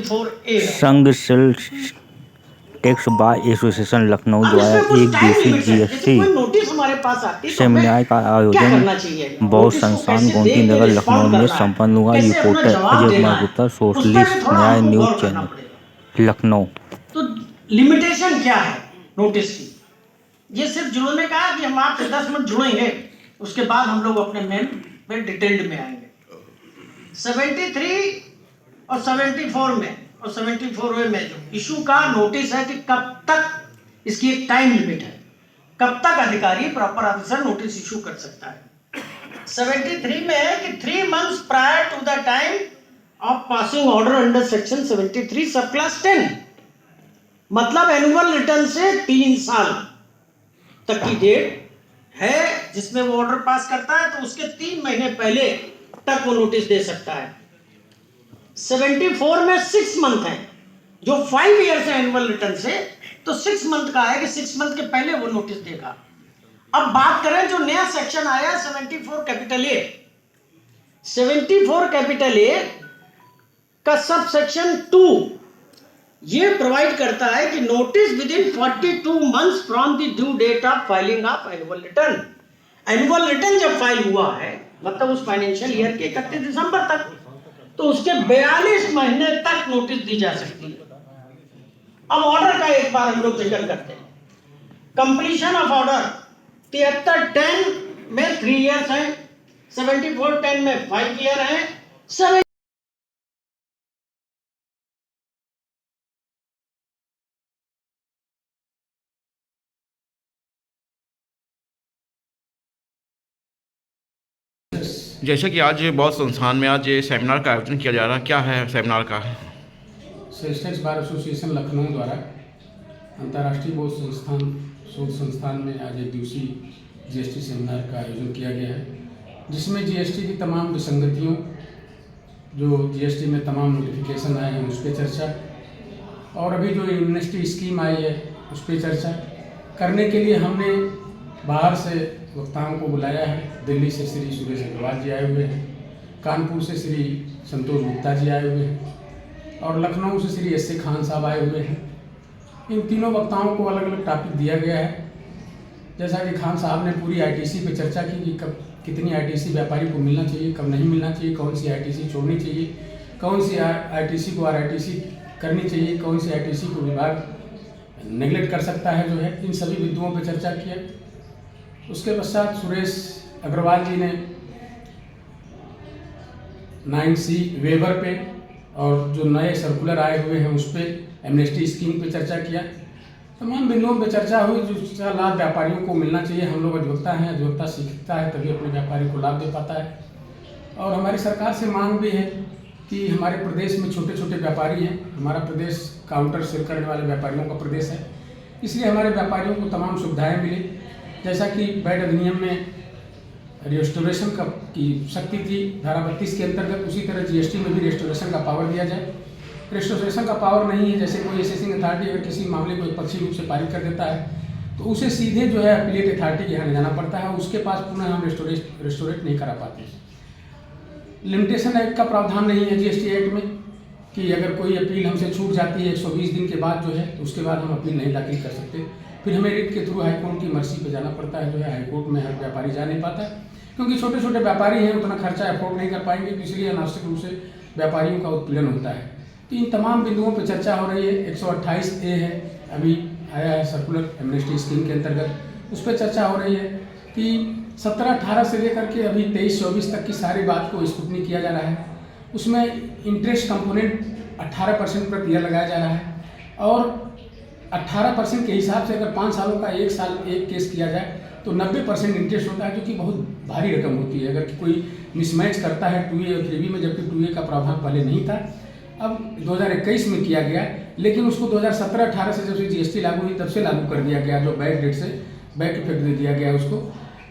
74A संघ sales tax bar association Lucknow द्वारा एक दिवसीय जीएसटी नोटिस हमारे पास आती सेमिनार का आयोजन बौद्ध संस्थान गोमती नगर लखनऊ में संपन्न हुआ। रिपोर्टर अजय कुमार गुप्ता, सोशलिस्ट न्याय न्यूज चैनल, लखनऊ। तो लिमिटेशन क्या है नोटिस की? ये सिर्फ जिन्होंने कहा कि हम आपसे 10 मिनट जुड़ेंगे, उसके बाद हम लोग अपने मेन में डिटेल्ड में आएंगे। 73 और 74 में और 74 में जो इशू का नोटिस है कि कब तक इसकी एक टाइम लिमिट है, कब तक अधिकारी प्रॉपर ऑफिसर नोटिस इशू कर सकता है। 73 में है कि 3 months prior to the time of passing order under section 73 sub class 10, मतलब एनुअल रिटर्न से 3 साल तक की डेट है जिसमें वो ऑर्डर पास करता है, तो उसके 3 महीने पहले तक वो नोटिस दे सकता है। 74 में 6 मंथ है, जो 5 ईयर्स है एनुअल रिटर्न से, तो 6 मंथ का है कि 6 मंथ के पहले वो नोटिस देगा। अब बात करें जो नया सेक्शन आया 74 कैपिटल ए, 74 कैपिटल ए का सब सेक्शन 2 ये प्रोवाइड करता है कि notice within 42 months from the due date of filing of annual return. Annual return जब फाइल हुआ है, मतलब उस फाइनेंशियल ईयर के 31 दिसंबर तक, तो उसके 42 महीने तक नोटिस दी जा सकती है। अब ऑर्डर का एक बार हम लोग जिक्र करते हैं। कंप्लीशन ऑफ ऑर्डर 73-10 में 3 ईयर्स है, 74-10 में 5 ईयर है, जैसे कि आज बौद्ध संस्थान में आज सेमिनार का आयोजन किया जा रहा है, क्या है सेमिनार का? Sales tax bar association Lucknow द्वारा अंतर्राष्ट्रीय बौद्ध संस्थान शोध संस्थान में आज एक दिवसीय जीएसटी सेमिनार का आयोजन किया गया है, जिसमें जीएसटी की तमाम विसंगतियों, जो जीएसटी में तमाम नोटिफिकेशन आए हैं उस पर चर्चा, और अभी जो एमनेस्टी स्कीम आई है उस पर चर्चा करने के लिए हमने बाहर से वक्ताओं को बुलाया है। दिल्ली से श्री सुरेश अग्रवाल जी आए हुए हैं, कानपुर से श्री संतोष गुप्ता जी आए हुए हैं, और लखनऊ से श्री एस खान साहब आए हुए हैं। इन तीनों वक्ताओं को अलग अलग टॉपिक दिया गया है। जैसा कि खान साहब ने पूरी आईटीसी पे चर्चा की कि कब कितनी आईटीसी व्यापारी को मिलना चाहिए, कब नहीं मिलना चाहिए, कौन सी आईटीसी छोड़नी चाहिए, कौन सी आईटीसी को आरआईटीसी करनी चाहिए, कौन सी आईटीसी को विभाग नेगलेक्ट कर सकता है जो है, इन सभी बिंदुओं पर चर्चा किया। उसके पश्चात सुरेश अग्रवाल जी ने 9C वेबर पे और जो नए सर्कुलर आए हुए हैं उस पर, एमनेस्टी स्कीम पे चर्चा किया। तमाम बिंदुओं पे चर्चा हुई जो लाभ व्यापारियों को मिलना चाहिए। हम लोग अधिवक्ता हैं, अधिवक्ता सीखता है तभी अपने व्यापारी को लाभ दे पाता है। और हमारी सरकार से मांग भी है कि हमारे प्रदेश में छोटे छोटे व्यापारी हैं, हमारा प्रदेश काउंटर सेल करने वाले व्यापारियों का प्रदेश है, इसलिए हमारे व्यापारियों को तमाम सुविधाएँ मिली। जैसा कि वैट अधिनियम में रेस्टोरेशन का की शक्ति थी धारा 32 के अंतर्गत, उसी तरह जीएसटी में भी रेस्टोरेशन का पावर दिया जाए। रेस्टोरेशन का पावर नहीं है, जैसे कोई असेसिंग अथॉरिटी अगर किसी मामले को एकपक्षीय रूप से पारित कर देता है तो उसे सीधे जो है अपीलेट अथॉरिटी के यहाँ जाना पड़ता है, उसके पास पुनः हम रेस्टोरेट नहीं करा पाते। लिमिटेशन एक्ट का प्रावधान नहीं है जीएसटी एक्ट में कि अगर कोई अपील हमसे छूट जाती है 120 दिन के बाद जो है, तो उसके बाद हम अपील नहीं दाखिल कर सकते, फिर हमें रिट के थ्रू हाईकोर्ट की मर्जी पे जाना पड़ता है जो है। हाईकोर्ट में हर व्यापारी जा नहीं पाता है क्योंकि छोटे छोटे व्यापारी हैं, उतना खर्चा अफोर्ड नहीं कर पाएंगे, तो इसलिए अनावश्यक रूप से व्यापारियों का उत्पीड़न होता है। तो इन तमाम बिंदुओं पर चर्चा हो रही है। 128A है, अभी आया है सर्कुलर एमनेस्टी स्कीम के अंतर्गत, उस पर चर्चा हो रही है कि 17-18 से लेकर के अभी 23-24 तक की सारी बात को स्क्रूटनी किया जा रहा है। उसमें इंटरेस्ट कंपोनेंट 18% प्रति ईयर लगाया जा रहा है, और 18% के हिसाब से अगर 5 सालों का एक केस किया जाए तो 90% इंटरेस्ट होता है, जो कि बहुत भारी रकम होती है। अगर कोई मिसमैच करता है 2A और 3B में, जबकि 2A का प्रावधान पहले नहीं था, अब 2021 में किया गया, लेकिन उसको 2017-18 से जब से जीएसटी लागू हुई तब से लागू कर दिया गया, जो बैक डेट से बैक इफेक्ट दे दिया गया उसको।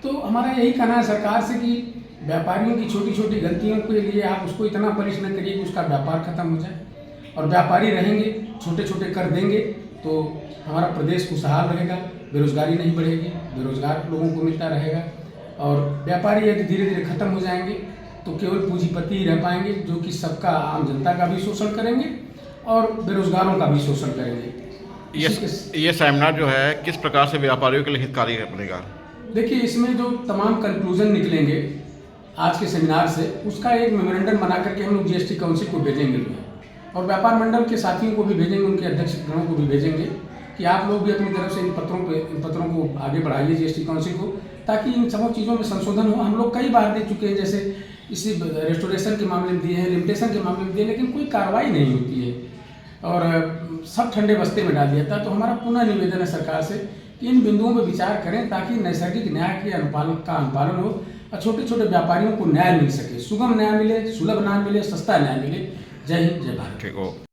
तो हमारा यही कहना है सरकार से कि व्यापारियों की छोटी छोटी गलतियों के लिए आप उसको इतना पनिश न करिए कि उसका व्यापार खत्म हो जाए, और व्यापारी रहेंगे, छोटे छोटे कर देंगे तो हमारा प्रदेश खुशहाल रहेगा, बेरोजगारी नहीं बढ़ेगी, बेरोजगार लोगों को मिलता रहेगा, और व्यापारी यदि धीरे धीरे खत्म हो जाएंगे तो केवल पूंजीपति ही रह पाएंगे, जो कि सबका आम जनता का भी शोषण करेंगे और बेरोजगारों का भी शोषण करेंगे। ये सेमिनार जो है किस प्रकार से व्यापारियों के लिए हितकारी बनेगा? देखिए, इसमें जो तमाम कंक्लूजन निकलेंगे आज के सेमिनार से, उसका एक मेमोरेंडम बना करके हम लोग जीएसटी काउंसिल को भेजेंगे और व्यापार मंडल के साथियों को भी भेजेंगे, उनके अध्यक्ष गणों को भी भेजेंगे कि आप लोग भी अपनी तरफ से इन पत्रों को आगे बढ़ाइए जीएसटी काउंसिल को, ताकि इन सब चीज़ों में संशोधन हो। हम लोग कई बार दे चुके हैं, जैसे इसी रेस्टोरेशन के मामले में दिए हैं, लिमिटेशन के मामले में दिए, लेकिन कोई कार्रवाई नहीं होती है और सब ठंडे बस्ते में डाल दिया था। तो हमारा पुनः निवेदन है सरकार से कि इन बिंदुओं पर विचार करें ताकि नैसर्गिक न्याय के अनुपालन हो और छोटे छोटे व्यापारियों को न्याय मिल सके, सुगम न्याय मिले, सुलभ न्याय मिले, सस्ता न्याय मिले। जय हिंद, जय भारत। ठीक हो।